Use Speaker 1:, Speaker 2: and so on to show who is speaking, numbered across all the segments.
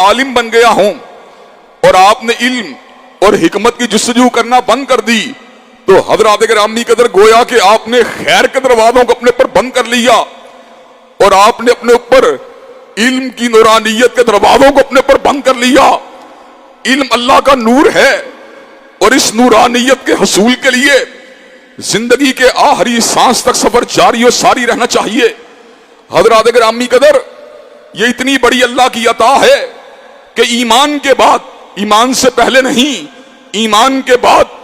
Speaker 1: عالم بن گیا ہوں اور آپ نے علم اور حکمت کی جستجو کرنا بند کر دی تو حضرات گرامی قدر گویا کہ آپ نے خیر کے دروازوں کو اپنے پر بند کر لیا اور آپ نے اپنے اوپر علم کی نورانیت کے دروازوں کو اپنے پر بند کر لیا۔ علم اللہ کا نور ہے اور اس نورانیت کے حصول کے لیے زندگی کے آخری سانس تک سفر جاری و ساری رہنا چاہیے۔ حضرات گرامی قدر یہ اتنی بڑی اللہ کی عطا ہے کہ ایمان کے بعد، ایمان سے پہلے نہیں، ایمان کے بعد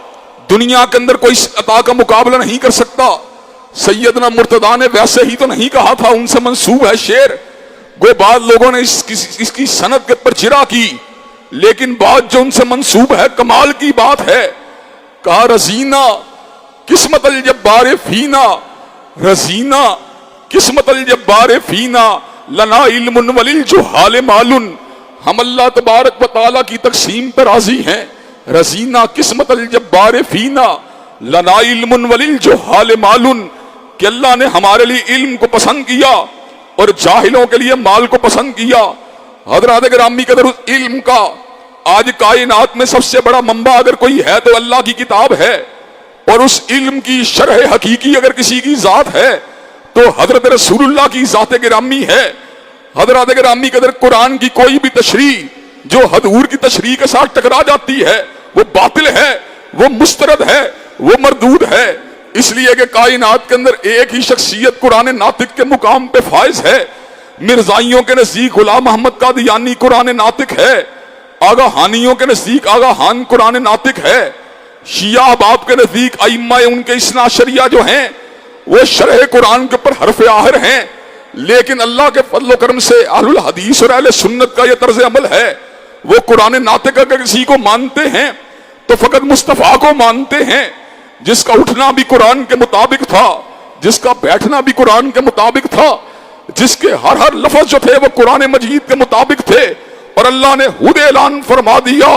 Speaker 1: دنیا کے اندر کوئی عطا کا مقابلہ نہیں کر سکتا۔ سیدنا مرتضیٰ نے ویسے ہی تو نہیں کہا تھا، ان سے منسوب ہے شعر، گو بعض لوگوں نے اس کی سند کے پر چرا کی، لیکن بات جو ان سے منسوب ہے کمال کی بات ہے۔ کہا رزینہ قسمت الجبار فینا، رزینہ قسمت الجبار فینا لنا علم وللجہال مال، ہم اللہ تبارک و تعالیٰ کی تقسیم پر راضی ہیں۔ رزینہ قسمت الجبار فینا لنا علم وللجہال مال، کہ اللہ نے ہمارے لیے علم کو پسند کیا اور جاہلوں کے لیے مال کو پسند کیا۔ حضرات گرامی قدر اس علم کا آج کائنات میں سب سے بڑا منبع اگر کوئی ہے تو اللہ کی کتاب ہے، اور اس علم کی شرح حقیقی اگر کسی کی ذات ہے تو حضرت رسول اللہ کی ذات گرامی ہے۔ حضرات گرامی قدر قرآن کی کوئی بھی تشریح جو حضور کی تشریح کے ساتھ ٹکرا جاتی ہے وہ باطل ہے، وہ مسترد ہے، وہ مردود ہے، اس لیے کہ کائنات کے اندر ایک ہی شخصیت قرآن ناطق کے مقام پہ فائز ہے۔ مرزائیوں کے نزدیک غلام محمد قادیانی قرآن ناطق ہے، آگاہانیوں کے نزدیک آگاہان قرآن ناطق ہے، شیعہ احباب کے نزدیک ائمہ ان کے اثنا عشریہ جو ہیں وہ شرح قرآن کے اوپر حرف آخر ہیں، لیکن اللہ کے فضل و کرم سے اہل الحدیث اور اہل سنت کا یہ طرز عمل ہے، وہ قرآن ناطق اگر کسی کو مانتے ہیں تو فقط مصطفیٰ کو مانتے ہیں، جس کا اٹھنا بھی قرآن کے مطابق تھا، جس کا بیٹھنا بھی قرآن کے مطابق تھا، جس کے ہر لفظ جو تھے وہ قرآن مجید کے مطابق تھے، اور اللہ نے خود اعلان فرما دیا